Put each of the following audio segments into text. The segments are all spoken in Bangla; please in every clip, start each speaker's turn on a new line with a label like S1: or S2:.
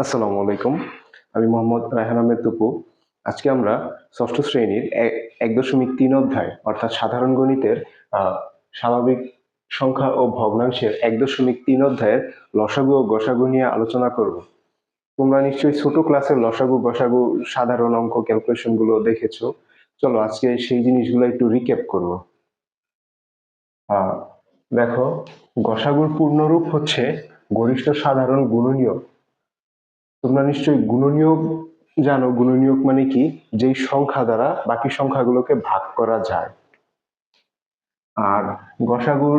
S1: আসসালামু আলাইকুম। আমি মোহাম্মদ রায়হান আহমেদ তপু। আজকে আমরা ষষ্ঠ শ্রেণীর ১.৩ অধ্যায় অর্থাৎ সাধারণ গণিতের স্বাভাবিক সংখ্যা ও ভগ্নাংশের ১.৩ অধ্যায়ের লসাগু ও গসাগু নিয়ে আলোচনা করব। তোমরা নিশ্চয়ই ছোট ক্লাসের লসাগু গসাগু সাধারণ অঙ্ক ক্যালকুলেশন গুলো দেখেছো। চলো আজকে সেই জিনিসগুলো একটু রিক্যাপ করব। দেখো, গসাগুর পূর্ণরূপ হচ্ছে গরিষ্ঠ সাধারণ গুণনীয়ক। তোমরা নিশ্চয়ই গুণনীয়ক জানো। গুণনীয়ক মানে কি? যেই সংখ্যা দ্বারা বাকি সংখ্যাগুলোকে ভাগ করা যায়। আর গসাগুর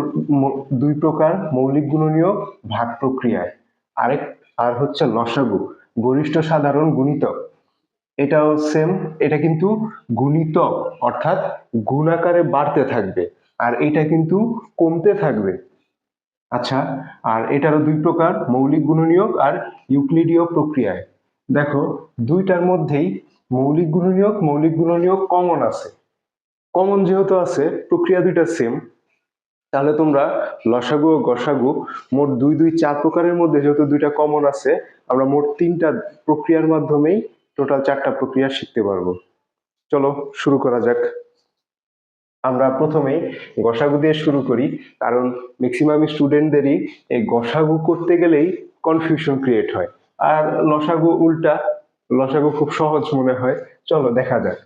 S1: দুই প্রকার: মৌলিক গুণনীয়ক ভাগ প্রক্রিয়ায়, আর হচ্ছে লসাগু গরিষ্ঠ সাধারণ গুণিতক। এটাও সেম, এটা কিন্তু গুণিতক অর্থাৎ গুণ আকারে বাড়তে থাকবে, আর এটা কিন্তু কমতে থাকবে। আচ্ছা, আর এটারও দুই প্রকার: মৌলিক গুণনীয়ক আর ইউক্লিডীয় প্রক্রিয়ায়। দেখো, দুইটার মধ্যেই মৌলিক গুণনীয়ক কমন আছে। কমন যেহেতু আছে, প্রক্রিয়া দুইটা সেম, তাহলে তোমরা লসাগু ও গসাগু মোট দুই চার প্রকারের মধ্যে যেহেতু দুইটা কমন আছে, আমরা মোট 3টা প্রক্রিয়ার মাধ্যমেই টোটাল 4টা প্রক্রিয়া শিখতে পারবো। চলো শুরু করা যাক। আমরা প্রথমেই গসাগু দিয়ে শুরু করি, কারণ ম্যাক্সিমাম স্টুডেন্টদেরই এই গসাগু করতে গেলেই কনফিউশন ক্রিয়েট হয়, আর লসাগু উল্টা। লসাগু খুব সহজ মনে হয়। চলো দেখা যাক।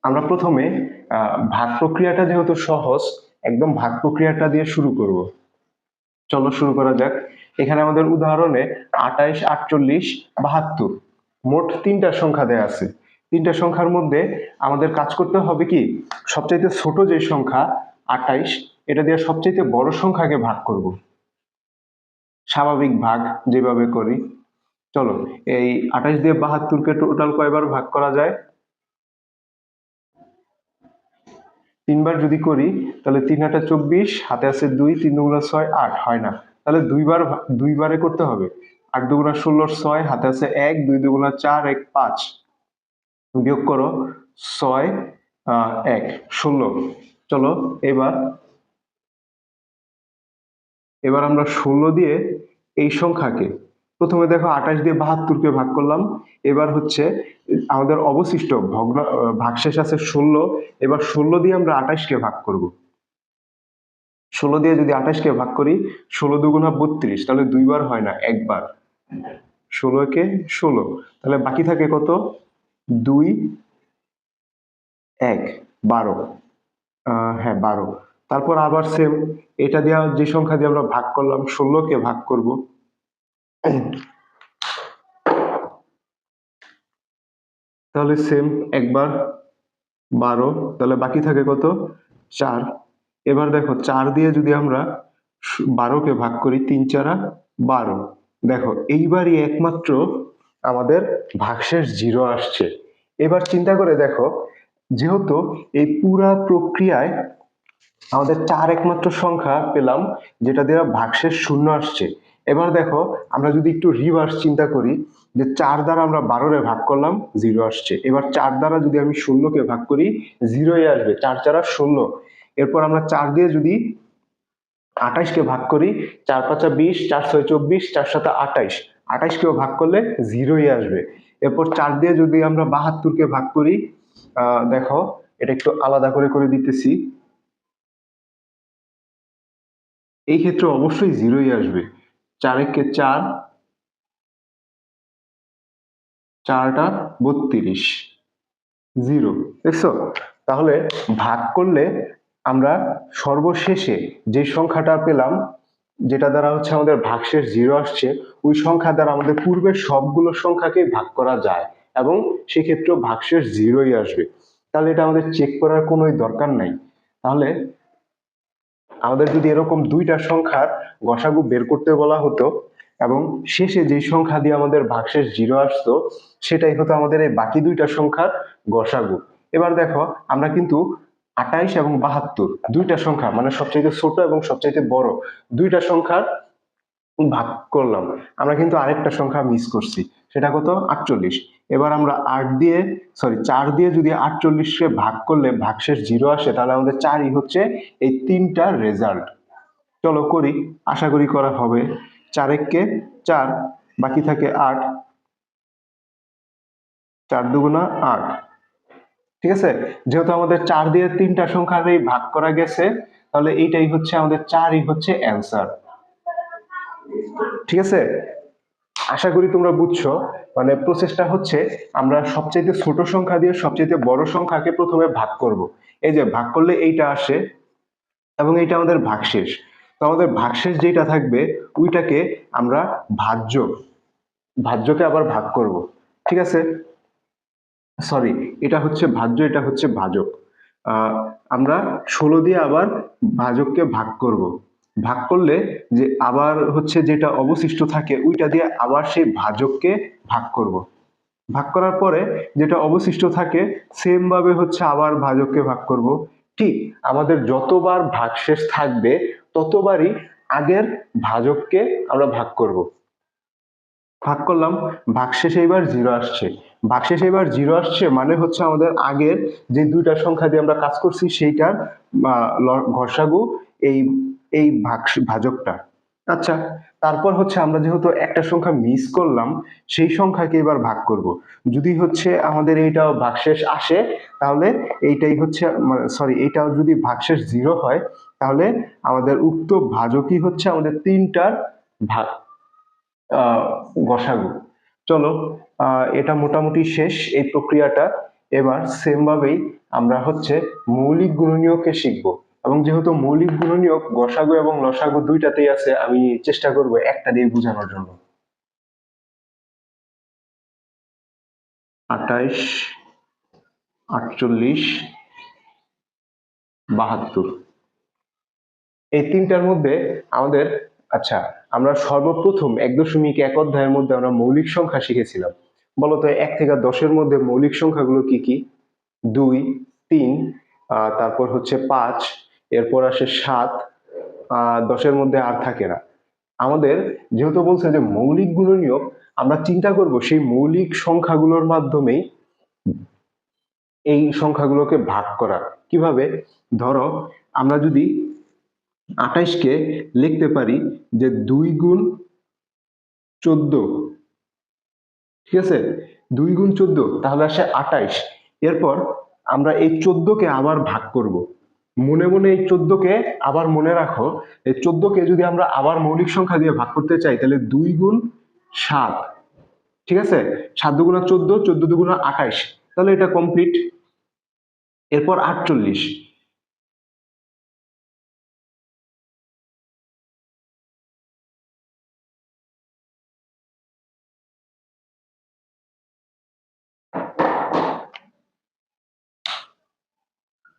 S1: আমরা প্রথমে ভাগ প্রক্রিয়াটা যেহেতু সহজ, একদম ভাগ প্রক্রিয়াটা দিয়ে শুরু করব। চলো শুরু করা যাক। এখানে আমাদের উদাহরণে 28, 48, 72 মোট 3টা সংখ্যা দেয়া আছে। 3টা সংখ্যার মধ্যে আমাদের কাজ করতে হবে কি, সবচাইতে ছোট যে সংখ্যা 28, এটা দিয়ে সবচাইতে বড় সংখ্যাকে ভাগ করব, স্বাভাবিক ভাগ যেভাবে করি। চলো, এই 28 দিয়ে 72কে টোটাল কয়বার ভাগ করা যায়? 3বার যদি করি তাহলে 3 8 24, হাতে আছে 2, 3 2 6, 8 হয় না, তাহলে দুইবারে করতে হবে। 8 2 16, 6, হাতে আছে 1, 2 2 4, 1 5, বিয়োগ করো 6 1 16। চলো এবার আমরা 16 দিয়ে এই সংখ্যাকে, প্রথমে দেখো 28 দিয়ে 72কে ভাগ করলাম। এবার হচ্ছে আমাদের অবশিষ্ট ভাগশেষ আছে 16। এবার 16 দিয়ে আমরা 28কে ভাগ করব। 16 দিয়ে যদি 28কে ভাগ করি, 16 2 32, তাহলে দুইবার হয় না, একবার। 16 কে 16, তাহলে বাকি থাকে কত? 2 1 12। হ্যাঁ 12। তারপর আবার সেম, এটা দিয়ে যে সংখ্যা দিয়ে আমরা ভাগ করলাম 16কে ভাগ করব। তাহলে সেম, একবার 12, তাহলে বাকি থাকে কত? 4। এবার দেখো, 4 দিয়ে যদি আমরা 12কে ভাগ করি, 3 4 12। দেখো, এইবারই একমাত্র আমাদের ভাগশেষ 0 আসছে। এবার চিন্তা করে দেখো, যেহেতু এই পুরা প্রক্রিয়ায় আমাদের 4 একমাত্র সংখ্যা পেলাম যেটা দিয়ে ভাগশেষ 0 আসছে। এবার দেখো, আমরা যদি একটু রিভার্স চিন্তা করি, যে 4 দ্বারা আমরা 12 ভাগ করলাম, 0 আসছে। এবার 4 দ্বারা যদি আমি 16কে ভাগ করি, 0ই আসবে। 4 4 16। এরপর আমরা 4 দিয়ে যদি 28কে ভাগ করি, 4 5 20, 4 6 24, 4 7 28, 28কেও ভাগ করলে 0ই আসবে। এরপর 4 দিয়ে যদি আমরা 72কে ভাগ করি, দেখো এটা একটু আলাদা করে দিতেছি, এই ক্ষেত্রে অবশ্যই 0ই আসবে। 4 একে 4, 4 32, 0। দেখছো? তাহলে ভাগ করলে আমরা সর্বশেষে যে সংখ্যাটা পেলাম, যেটা দ্বারা হচ্ছে আমাদের ভাগশেষ 0 আসছে, ওই সংখ্যা দ্বারা আমাদের পূর্বের সবগুলো সংখ্যাকে ভাগ করা যায়, এবং সেক্ষেত্রে ভাগশেষ 0ই আসবে। তাহলে এটা আমাদের চেক করার কোনো দরকার নাই। তাহলে আমাদের যদি এরকম 2টা সংখ্যার গসাগু বের করতে বলা হতো, এবং শেষে যে সংখ্যা দিয়ে আমাদের ভাগশেষ 0 আসতো, সেটাই হতো আমাদের এই বাকি 2টা সংখ্যার গসাগু। এবার দেখো, আমরা কিন্তু 28 এবং 72 2টা সংখ্যা, মানে সবচেয়ে ছোট এবং সবচেয়ে বড় 2টা সংখ্যার ভাগ করলাম। আমরা কিন্তু আরেকটা সংখ্যা মিস করছি, সেটা কত? 48। এবার আমরা 4 দিয়ে যদি 48কে ভাগ করলে ভাগশেষ 0 আসে, তাহলে আমাদের 4ই হচ্ছে এই 3টার রেজাল্ট। চলো করি, আশা করি করা হবে। 4 একে 4, বাকি থাকে 8, 4 দুগুণা 8। ঠিক আছে, যেহেতু আমাদের 4 দিয়ে 3টা সংখ্যারই ভাগ করা গেছে, তাহলে এইটাই হচ্ছে আমাদের 4ই হচ্ছে অ্যান্সার। ঠিক আছে, আশা করি তোমরা বুঝছো। মানে প্রসেসটা হচ্ছে আমরা সবচেয়ে ছোট সংখ্যা দিয়ে সবচেয়ে বড় সংখ্যাকে প্রথমে ভাগ করব। এই যে ভাগ করলে এইটা আসে এবং এইটা আমাদের ভাগশেষ। তো আমাদের ভাগশেষ যেটা থাকবে ওইটাকে আমরা ভাজ্যকে আবার ভাগ করব। ঠিক আছে, সরি, এটা হচ্ছে ভাজ্য, এটা হচ্ছে ভাজক। আমরা 16 দিয়ে আবার ভাজককে ভাগ করব। ভাগ করলে যে আবার হচ্ছে যেটা অবশিষ্ট থাকে ওইটা দিয়ে আবার সেই ভাজককে ভাগ করব। ভাগ করার পরে যেটা অবশিষ্ট থাকে সেম ভাবে হচ্ছে আবার ভাজককে ভাগ করব। ঠিক আমাদের যতবার ভাগশেষ থাকবে ততবারই আগের ভাজককে আমরা ভাগ করব। ভাগ করলাম, ভাগশেষে এবার 0 আসছে। ভাগশেষে এবার 0 আসছে মানে হচ্ছে আমাদের আগের যে দুইটা সংখ্যা দিয়ে আমরা কাজ করছি সেইটার ঘষাগু এই এই ভাজকটা। আচ্ছা, তারপর হচ্ছে আমরা যেহেতু একটা সংখ্যা মিস করলাম সেই সংখ্যাকে এবার ভাগ করব। যদি হচ্ছে আমাদের এইটাও ভাগশেষ আসে তাহলে এইটাই হচ্ছে, সরি, এইটাও যদি ভাগশেষ 0 হয় তাহলে আমাদের উক্ত ভাজকই হচ্ছে আমাদের তিনটার ভাগ গসাগু। চলো, এটা মোটামুটি শেষ এই প্রক্রিয়াটা। এবার সেম ভাবেই আমরা হচ্ছে মৌলিক গুণনীয়ককে শিখবো, এবং যেহেতু মৌলিক গুণনীয়ক গসাগু এবং লসাগু দুইটাতেই আছে, আমি চেষ্টা করব একটা দিয়ে বোঝানোর জন্য। 28, 48, 72, এই তিনটার মধ্যে আমাদের, আচ্ছা, আমরা সর্বপ্রথম 1.1 অধ্যায়ের মধ্যে আমরা মৌলিক সংখ্যা শিখেছিলাম। বলতো 1 থেকে 10-এর মধ্যে মৌলিক সংখ্যাগুলো কি কি? 2, 3, তারপর হচ্ছে 5, এরপর আসে 7, 10-এর মধ্যে আর থাকে না। আমাদের যেহেতু বলছে যে মৌলিক গুণনীয়ক, আমরা চিন্তা করব সেই মৌলিক সংখ্যাগুলোর মাধ্যমেই এই সংখ্যাগুলোকে ভাগ করা। কিভাবে? ধরো আমরা যদি 28-কে লিখতে পারি যে 2 গুণ 14, ঠিক আছে, 2 গুণ 14 তাহলে আসে 28। এরপর আমরা এই 14-কে আবার ভাগ করব। মনে মনে এই 14-কে আবার মনে রাখো, এই 14-কে যদি আমরা আবার মৌলিক সংখ্যা দিয়ে ভাগ করতে চাই তাহলে 2 গুণ 7, ঠিক আছে, 7 দুগুণা 14, 14 দুগুণা 28, তাহলে এটা কমপ্লিট। এরপর 48,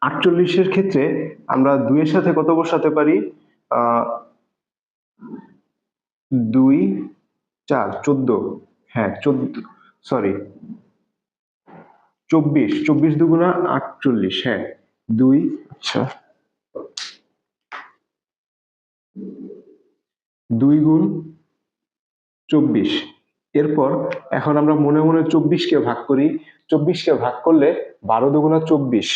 S1: 48-এর ক্ষেত্রে আমরা 2 এর সাথে কত বসাতে পারি? 2, 4, 14, হ্যাঁ 14, সরি 24, 24 দুগুণা 48, হ্যাঁ 2, আচ্ছা 2 গুণ 24। এরপর এখন আমরা মনে মনে 24-কে ভাগ করি। 24-কে ভাগ করলে 12 দুগুণা 24,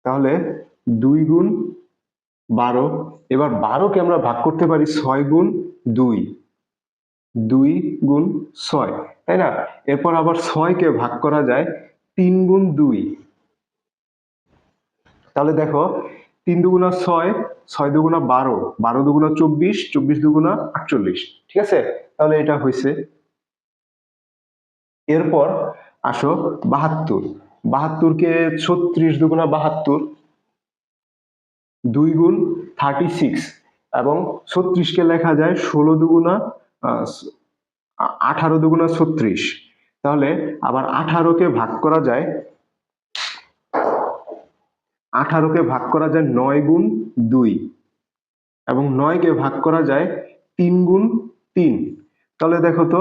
S1: তাহলে 2 গুণ 12। এবার 12-কে আমরা ভাগ করতে পারি 6 গুণ 2, 2 গুণ 6, তাই না? এরপর আবার 6-কে ভাগ করা যায় 3 গুণ 2, তাহলে দেখো 3 দুগুণা 6, 6 দুগুণা 12, 12 দুগুণা 24, 24 দুগুণা 48, ঠিক আছে, তাহলে এটা হয়েছে। এরপর আসো 72, 72-কে 36 দুগুণা 72, 2 গুণ 36, এবং 36-কে লেখা যায় 16 দুগুণা 18 দুগুণা 36, তাহলে আবার 18-কে ভাগ করা যায়, 18-কে ভাগ করা যায় 9 গুণ 2, এবং 9-কে ভাগ করা যায় 3 গুণ 3, তাহলে দেখো তো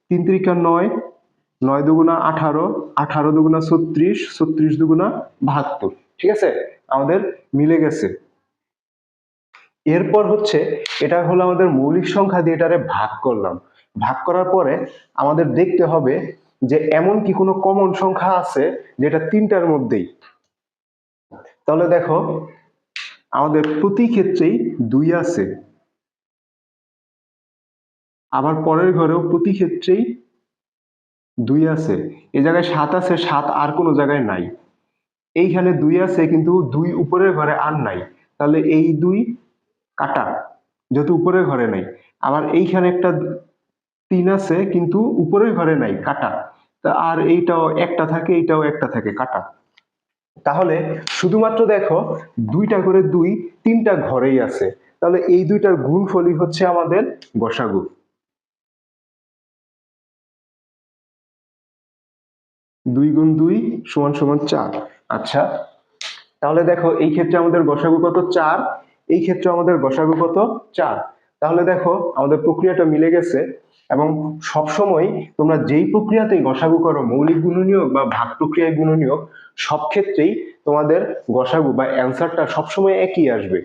S1: 3 3 9, 9 দুগুণা 18, 18 দুগুণা 36, 36 দুগুণা 72, ঠিক আছে, আমাদের মিলে গেছে। এরপর হচ্ছে এটা হলো আমাদের মৌলিক সংখ্যা দিয়ে এটারে ভাগ করলাম। ভাগ করার পরে আমাদের দেখতে হবে যে এমন কি কোনো কমন সংখ্যা আছে যেটা তিনটার মধ্যেই। তাহলে দেখো আমাদের প্রতি ক্ষেত্রেই 2 আছে, আবার পরের ঘরেও প্রতি ক্ষেত্রেই 2 আছে। এই জায়গায় 7 আছে, 7 আর কোনো জায়গায় নাই। এইখানে 2 আছে কিন্তু 2 উপরের ঘরে আর নাই, তাহলে এই 2 কাটা, যেহেতু উপরের ঘরে নাই। আবার এইখানে একটা 3 আছে কিন্তু উপরের ঘরে নাই, কাটা। তা আর এইটাও একটা থাকে, এইটাও একটা থাকে, কাটা। তাহলে শুধুমাত্র দেখো 2টা করে 2 3টা ঘরেই আছে, তাহলে এই দুইটার গুণফলই হচ্ছে আমাদের গসাগু। 2 গুণ 2 সমান সমান 4। আচ্ছা, তাহলে দেখো এই ক্ষেত্রে আমাদের গসাগু কত? 4। এই ক্ষেত্রে আমাদের গসাগু কত? 4। তাহলে দেখো আমাদের প্রক্রিয়াটা মিলে গেছে। এবং সবসময় তোমরা যেই প্রক্রিয়াতেই গসাগু করো, মৌলিক গুণনীয়ক বা ভাগ প্রক্রিয়ায় গুণনীয়ক, সব ক্ষেত্রেই তোমাদের গসাগু বা অ্যান্সারটা সবসময় একই আসবে।